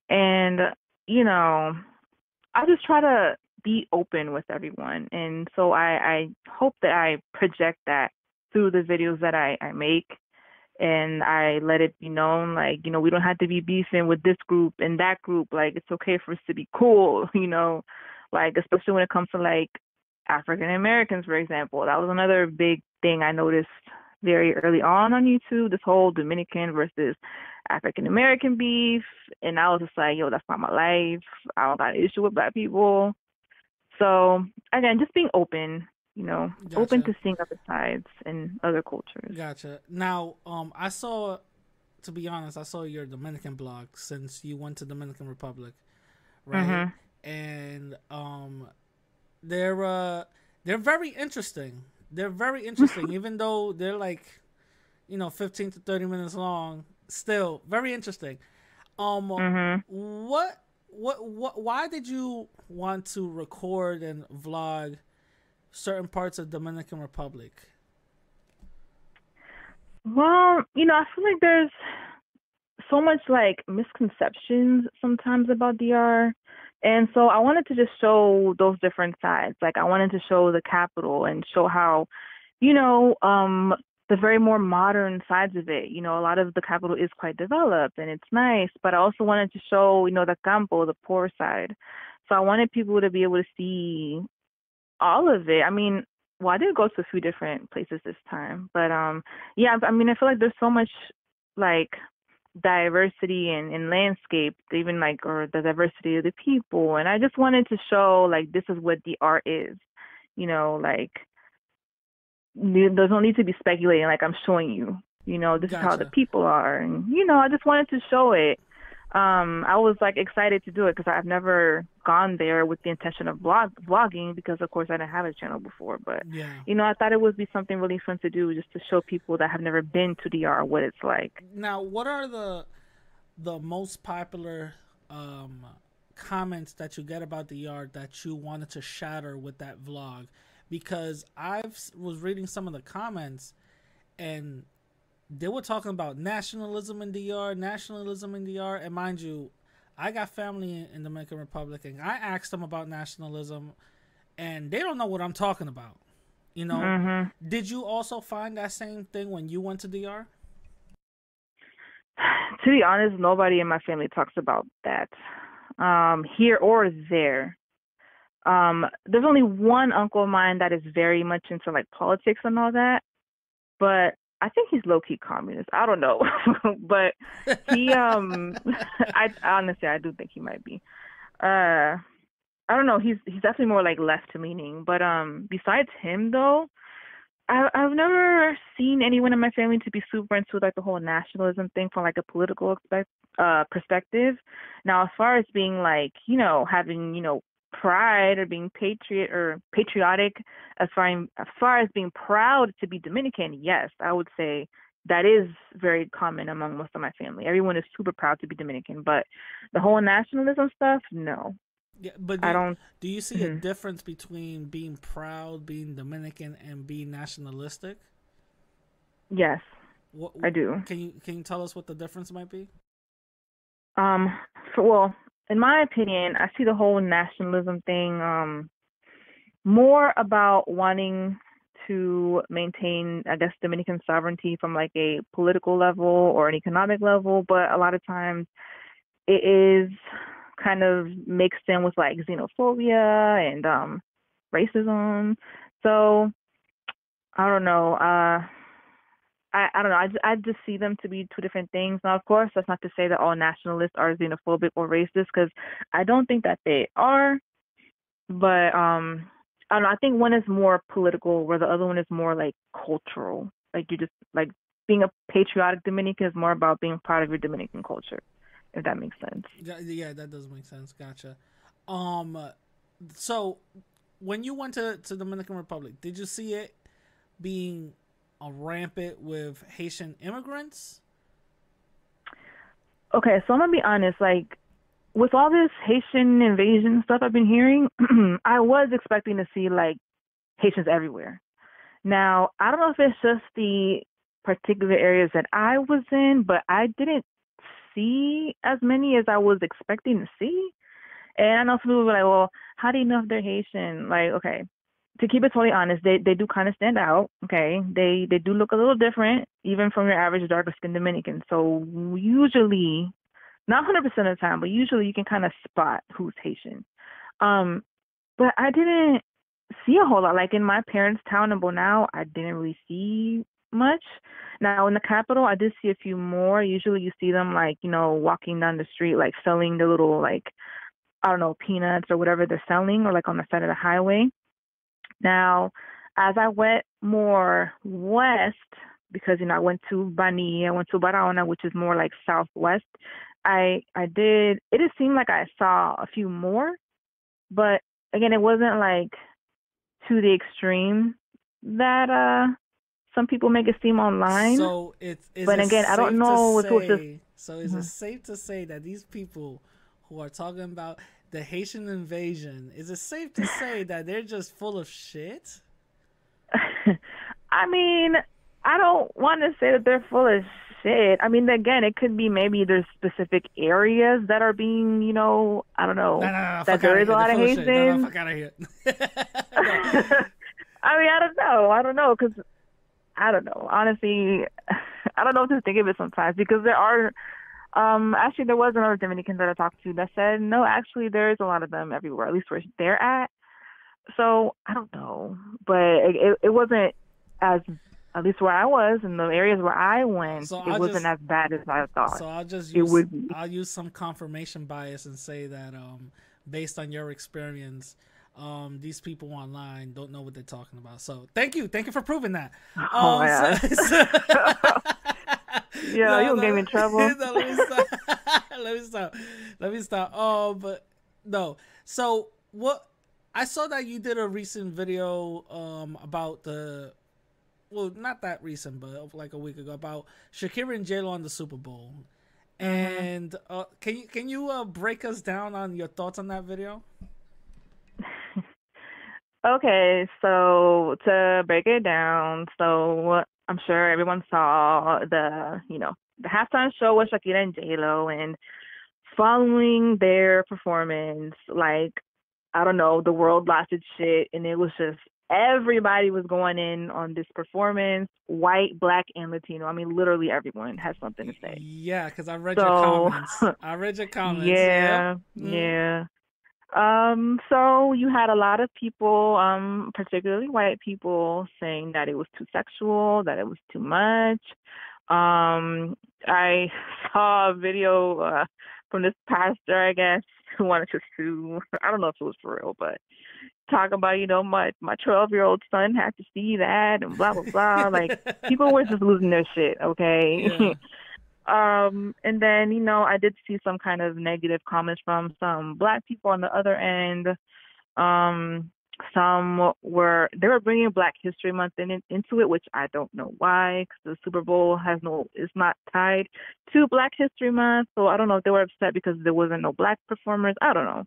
And, I just try to be open with everyone. And so I hope that I project that through the videos that I make. And I let it be known, like, we don't have to be beefing with this group and that group. Like, it's okay for us to be cool, like, especially when it comes to like African Americans, for example. That was another big thing I noticed very early on YouTube, this whole Dominican versus African American beef. And I was just like, yo, that's not my life. I don't got an issue with Black people. So again, just being open, Gotcha. open to seeing other sides and other cultures. Gotcha. Now, to be honest, I saw your Dominican blog since you went to Dominican Republic, right? Mm-hmm. And they're very interesting. They're very interesting, even though they're like, 15 to 30 minutes long. Still very interesting. Why did you want to record and vlog certain parts of Dominican Republic? Well, I feel like there's so much like misconceptions sometimes about DR. And so I wanted to just show those different sides. Like I wanted to show the capital and show how, the very more modern sides of it. A lot of the capital is quite developed and it's nice, but I also wanted to show, the campo, the poor side. So I wanted people to be able to see all of it. I mean, I did go to a few different places this time, but yeah, I mean, I feel like there's so much like diversity in landscape, even like, or the diversity of the people. And I just wanted to show like, this is what the art is, like there's no need to be speculating. Like I'm showing you, this is how the people are. And, I just wanted to show it. I was like excited to do it because I've never gone there with the intention of vlogging because of course I didn't have a channel before, but yeah. I thought it would be something really fun to do just to show people that have never been to DR what it's like. Now, what are the most popular comments that you get about DR that you wanted to shatter with that vlog? Because I was reading some of the comments and they were talking about nationalism in DR, and mind you, I got family in the Dominican Republic, and I asked them about nationalism, and they don't know what I'm talking about. You know, Mhm. did you also find that same thing when you went to DR? To be honest, nobody in my family talks about that, here or there. There's only one uncle of mine that is very much into like politics and all that, but I think he's low key communist. I don't know, but he I honestly I do think he might be. Uh, I don't know. He's definitely more like left leaning, but besides him though, I've never seen anyone in my family to be super into like the whole nationalism thing from like a political perspective. Now, as far as being like, having, pride or being patriotic, as far as being proud to be Dominican, yes, I would say that is very common among most of my family. Everyone is super proud to be Dominican, but the whole nationalism stuff, no. Yeah, but I don't. do you see a Mhm. difference between being proud, being Dominican, and being nationalistic? Yes, What I do. can you tell us what the difference might be? Um, well, in my opinion, I see the whole nationalism thing more about wanting to maintain, I guess, Dominican sovereignty from like a political level or an economic level, but a lot of times it is kind of mixed in with like xenophobia and racism. So I don't know. I don't know. I just see them to be two different things. Now, of course, that's not to say that all nationalists are xenophobic or racist, because I don't think that they are. But I don't know. I think one is more political, where the other one is more like cultural. Like you just like being a patriotic Dominican is more about being part of your Dominican culture, if that makes sense. Yeah, yeah, that does make sense. Gotcha. Um, so when you went to Dominican Republic, did you see it being a rampant with Haitian immigrants? Okay, so I'm gonna be honest. Like with all this Haitian invasion stuff I've been hearing, I was expecting to see like Haitians everywhere. Now, I don't know if it's just the particular areas that I was in, but I didn't see as many as I was expecting to see. And I know some people were like, well, how do you know if they're Haitian? Like, okay, to keep it totally honest, they do kind of stand out. Okay, they do look a little different, even from your average darker skinned Dominican. So usually, not 100% of the time, but usually you can kind of spot who's Haitian. Um, but I didn't see a whole lot. Like in my parents' town in Bonao, I didn't really see much. Now in the capital, I did see a few more. Usually you see them like, walking down the street, like selling the little like, I don't know, peanuts or whatever they're selling, or like on the side of the highway. Now, as I went more west, because I went to Bani, I went to Barahona, which is more like southwest. I did. It just seemed like I saw a few more, but again, it wasn't like to the extreme that some people make it seem online. So it's is But it again, I don't safe to know if it was just. say? So is it Mhm. safe to say that these people who are talking about the Haitian invasion, is it safe to say that they're just full of shit? I mean, I don't want to say that they're full of shit. I mean, again, it could be maybe there's specific areas that are being, I don't No, know, no, no, that fuck out there of is a here. They're lot of full of shit. No, no, Haitians. fuck out of here. I mean, I don't know. I don't know because I don't know. Honestly, I don't know what to think of it sometimes because there are. Actually, there was another Dominican that I talked to that said, no, actually, there is a lot of them everywhere, at least where they're at. So I don't know, but it wasn't as, at least where I was in the areas where I went, So it wasn't as bad as I thought I'll just it use would be. I'll use some confirmation bias and say that based on your experience, these people online don't know what they're talking about. So thank you for proving that. Oh my So, God. so Yeah, you gonna get me in trouble. no, let me stop. Let me stop. But no. So what? I saw that you did a recent video about the, well, not that recent, but like a week ago, about Shakira and J-Lo on the Super Bowl. And can you break us down on your thoughts on that video? Okay, so to break it down, so I'm sure everyone saw the halftime show with Shakira and J-Lo, and following their performance, like, I don't know, the world lost its shit, and it was just everybody was going in on this performance, white, black, and Latino. I mean, literally everyone has something to say. Yeah, because I read your So, comments. I read your comments. yeah, Yep. yeah. So you had a lot of people, particularly white people, saying that it was too sexual, that it was too much. I saw a video from this pastor, I guess, who wanted to sue. I don't know if it was for real, but talking about, my 12-year-old son had to see that and blah blah blah. Like, people were just losing their shit. Okay. Yeah. And then, I did see some kind of negative comments from some black people on the other end. They were bringing Black History Month into it, which I don't know why, because the Super Bowl is not tied to Black History Month. So I don't know if they were upset because there wasn't no black performers. I don't know.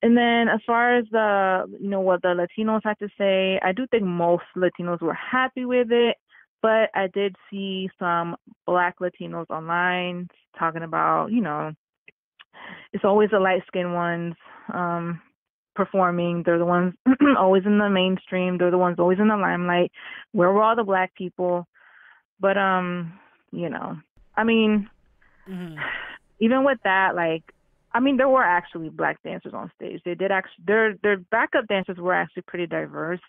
And then as far as what the Latinos had to say, I do think most Latinos were happy with it. But I did see some Black Latinos online talking about, it's always the light-skinned ones performing. They're the ones always in the mainstream. They're the ones always in the limelight. Where were all the black people? But, I mean, even with that, there were actually black dancers on stage. They did actually, their backup dancers were actually pretty diverse.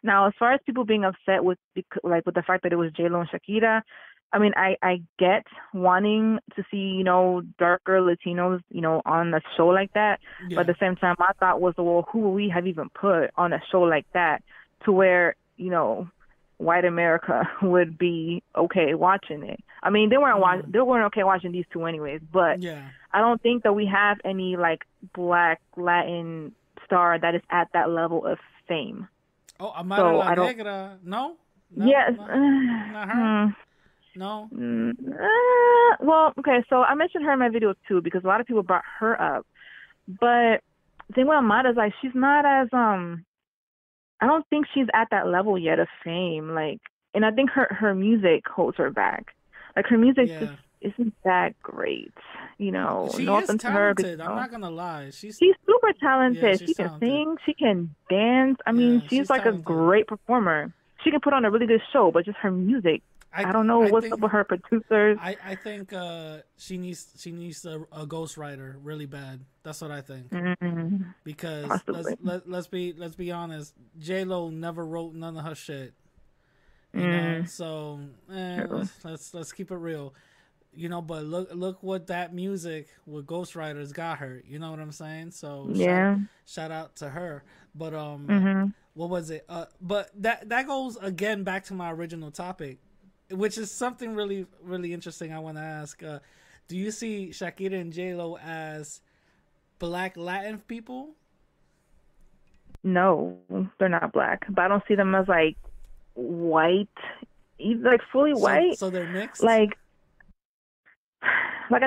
Now, as far as people being upset with the fact that it was J-Lo and Shakira, I mean, I get wanting to see, darker Latinos, on a show like that. Yeah. But at the same time, my thought was, well, who would we have even put on a show like that to where, white America would be okay watching it? I mean, they weren't okay watching these two anyways, but Yeah. I don't think that we have any Black Latin star that is at that level of fame. Oh, Amara La Negra. No? Yes. Not her? No? Well, okay, so I mentioned her in my video too because a lot of people brought her up. But the thing with Amara is she's not as I don't think she's at that level yet of fame. And I think her music holds her back. Her music just isn't that great. She no is offense to her. talented. I'm not gonna lie. She's super talented. Yeah, she can talented. sing. She can dance. I mean, she's talented. a great performer. She can put on a really good show, but just her music, I don't know what's up with her producers. I think she needs a ghostwriter really bad. That's what I think. Because let's be honest, J-Lo never wrote none of her shit. You know, so let's keep it real. But look what that music with ghostwriters got her. You know what I'm saying? So shout out to her. But what was it? But that goes again back to my original topic, which is something really, really interesting I want to ask. Do you see Shakira and J-Lo as Black Latin people? No, they're not black. But I don't see them as white, fully white. So they're mixed? I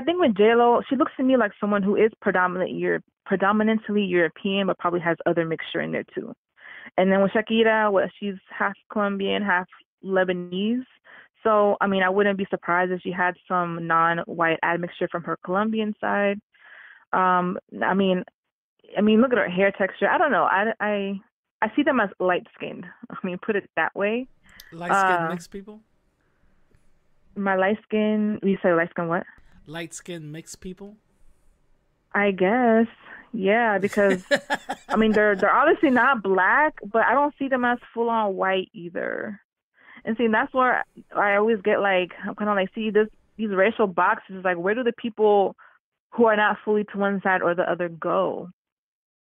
think with J-Lo, she looks to me like someone who is predominantly European, but probably has other mixture in there too. And then with Shakira, she's half Colombian, half Lebanese. So, I mean, I wouldn't be surprised if she had some non-white admixture from her Colombian side. I mean, look at her hair texture. I don't know. I see them as light-skinned. I mean, put it that way. Light-skinned mixed people? My light-skin, you say light-skin what? Light-skinned mixed people? I guess. Yeah, because, I mean, they're obviously not black, but I don't see them as full-on white either. And see, that's where I always get I'm kind of these racial boxes. Where do the people who are not fully to one side or the other go?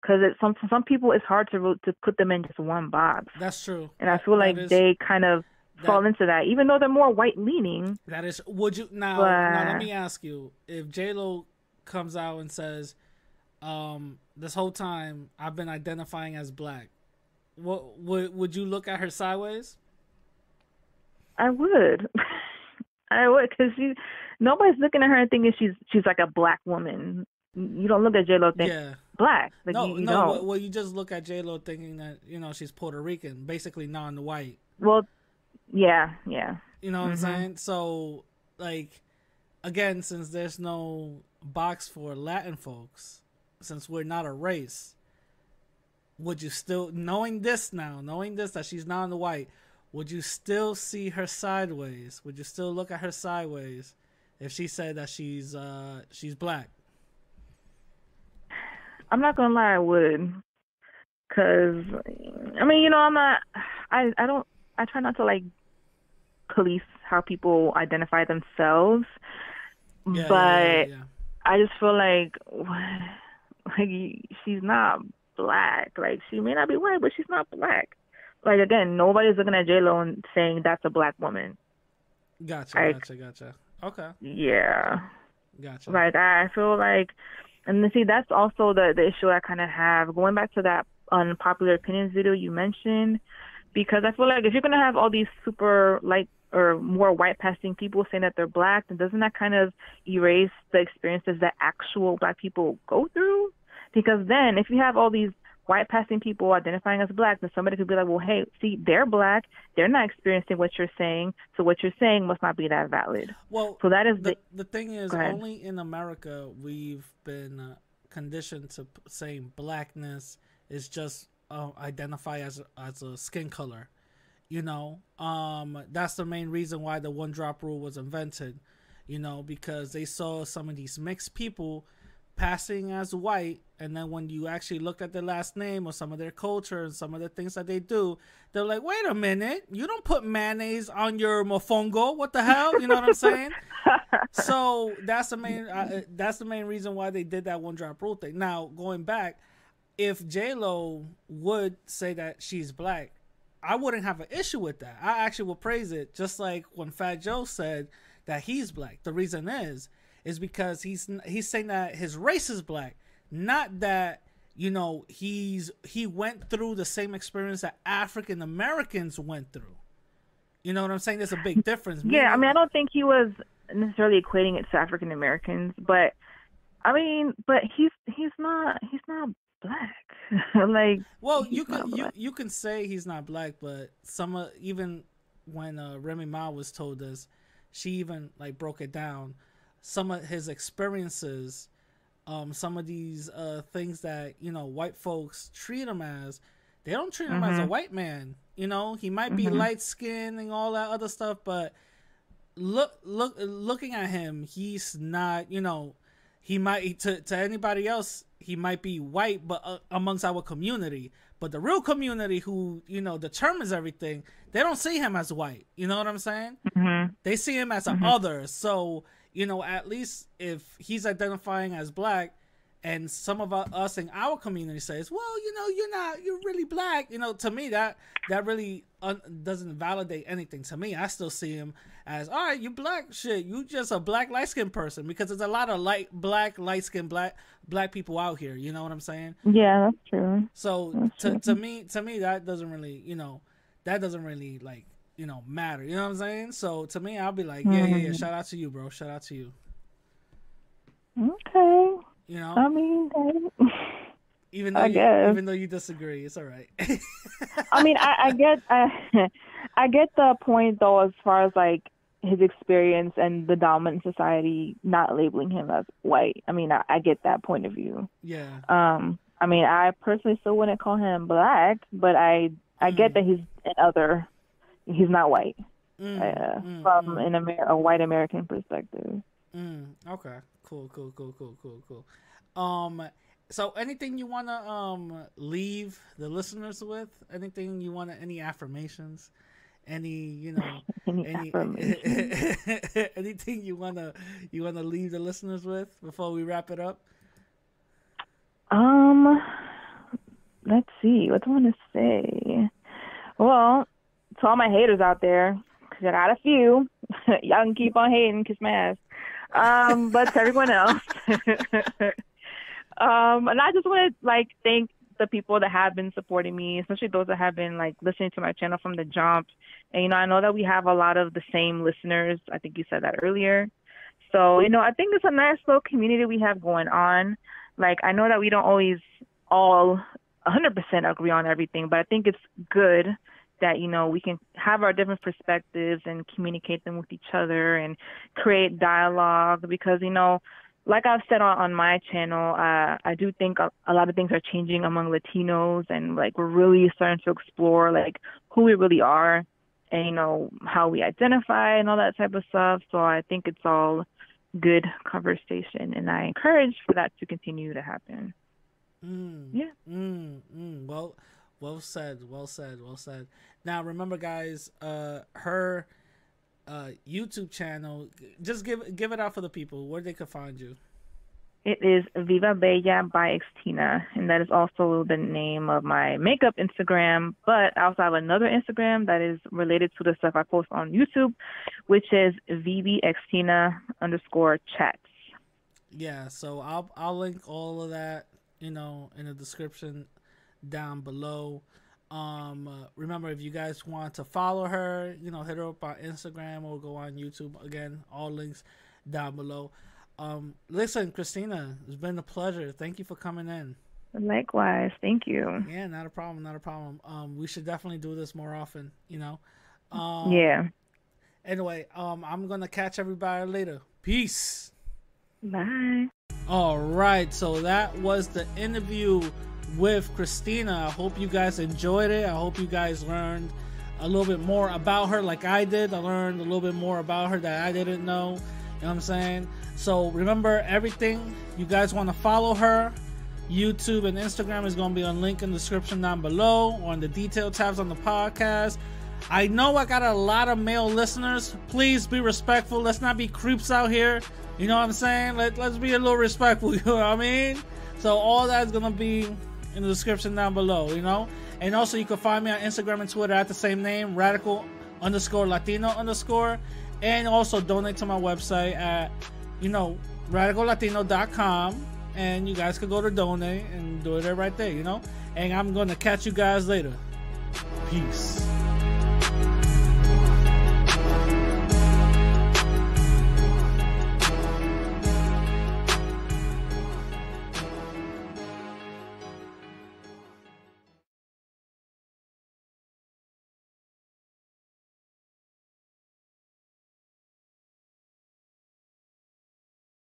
Because some people, it's hard to put them in just one box. That's true. And I feel they kind of fall into that, even though they're more white leaning. That is. Would you now let me ask you, if J-Lo comes out and says, this whole time I've been identifying as black, what would you look at her sideways? I would. I would, because nobody's looking at her and thinking she's like a black woman. You don't look at J-Lo think black. No. Well, you just look at J-Lo thinking that she's Puerto Rican, basically non-white. Well, yeah. You know what I'm saying? So, again, since there's no box for Latin folks, since we're not a race, would you still, knowing this that she's not in the white, would you still see her sideways? Would you still look at her sideways if she said that she's black? I'm not gonna lie, I would, cause I mean, you know, I'm not. I try not to like police how people identify themselves, but I just feel like she's not black. Like, she may not be white, but she's not black. Like, again, nobody's looking at J-Lo and saying that's a black woman. Gotcha. Okay. Yeah. Gotcha. Like, I feel like, and see, that's also the issue I kind of have. Going back to that unpopular opinions video you mentioned, because I feel like if you're going to have all these super light or more white passing people saying that they're black, then doesn't that kind of erase the experiences that actual black people go through? Because then if you have all these white passing people identifying as black, then somebody could be like, well, hey, see, they're black, they're not experiencing what you're saying, so what you're saying must not be that valid. Well, so that is the thing is, only in America we've been conditioned to saying blackness is just identify as a skin color. You know, that's the main reason why the one drop rule was invented, you know, because they saw some of these mixed people passing as white, and then when you actually look at their last name or some of their culture and some of the things that they do, they're like, wait a minute, you don't put mayonnaise on your mofongo, what the hell? You know what I'm saying? So that's the main reason why they did that one drop rule thing. Now, going back, if J-Lo would say that she's black, I wouldn't have an issue with that. I actually would praise it, just like when Fat Joe said that he's black. The reason is because he's saying that his race is black, not that, you know, he went through the same experience that African Americans went through. You know what I'm saying? There's a big difference. Yeah, I mean, I don't think he was necessarily equating it to African Americans, but I mean, but he's not black. Like, well, you can say he's not black, but even when Remy Ma was told this, she even like broke it down. Some of his experiences, some of these things that, you know, white folks treat him as, they don't treat him as a white man. You know, he might be light skinned and all that other stuff, but looking at him, he's not, you know, he might to anybody else, he might be white, but amongst our community. But the real community who, you know, determines everything, they don't see him as white. You know what I'm saying? They see him as an other. So, you know, at least if he's identifying as black, and some of us in our community says, well, you know, you're really black. You know, to me, that really doesn't validate anything. To me, I still see him as, all right, you black, shit, you just a black light-skinned person, because there's a lot of light-skinned black people out here. You know what I'm saying? Yeah, that's true. So to me, that doesn't really, you know, like, you know, matter. You know what I'm saying? So to me, I'll be like, yeah. Shout out to you, bro. Shout out to you. Okay. You know, I mean, even though you disagree, it's all right. I mean, I get the point though, as far as like his experience and the dominant society not labeling him as white. I mean, I get that point of view. Yeah. I mean, I personally still wouldn't call him black, but I get that he's not white from a white American perspective. Okay. Cool. So anything you wanna leave the listeners with? Anything you wanna? Any affirmations? Any anything you wanna leave the listeners with before we wrap it up? Let's see. What do I want to say? Well, to all my haters out there, because I got a few, y'all can keep on hating, kiss my ass. But to everyone else, and I just want to like thank the people that have been supporting me, especially those that have been like listening to my channel from the jump. And you know, I know that we have a lot of the same listeners. I think you said that earlier. So you know, I think it's a nice little community we have going on. Like, I know that we don't always all 100% agree on everything, but I think it's good that, you know, we can have our different perspectives and communicate them with each other and create dialogue, because, you know, like I've said on my channel, I do think a lot of things are changing among Latinos, and like we're really starting to explore like who we really are and, you know, how we identify and all that type of stuff. So I think it's all good conversation, and I encourage for that to continue to happen. Yeah. Well said. Now remember, guys, her YouTube channel, just give it out for the people where they can find you. It is Viva Bella by Xtina, and that is also the name of my makeup Instagram. But I also have another Instagram that is related to the stuff I post on YouTube, which is VBXtina_chats. Yeah, so I'll link all of that, you know, in the description down below. Remember, if you guys want to follow her, you know, hit her up on Instagram or go on YouTube. Again, all links down below. Listen, Christina, it's been a pleasure. Thank you for coming in. Likewise, thank you. Yeah, not a problem. We should definitely do this more often, you know. Yeah. Anyway, I'm gonna catch everybody later. Peace. Bye. All right, so that was the interview with Christina. I hope you guys enjoyed it. I hope you guys learned a little bit more about her like I did. I learned a little bit more about her that I didn't know. You know what I'm saying? So remember, everything you guys want to follow her, YouTube and Instagram is going to be on link in the description down below, or in the detail tabs on the podcast. I know I got a lot of male listeners. Please be respectful. Let's not be creeps out here. You know what I'm saying? Let's be a little respectful. You know what I mean? So all that's going to be in the description down below, you know? And also you can find me on Instagram and Twitter at the same name, radical_Latino_. And also donate to my website at, you know, radicallatino.com. And you guys can go to donate and do it right there, you know? And I'm going to catch you guys later. Peace.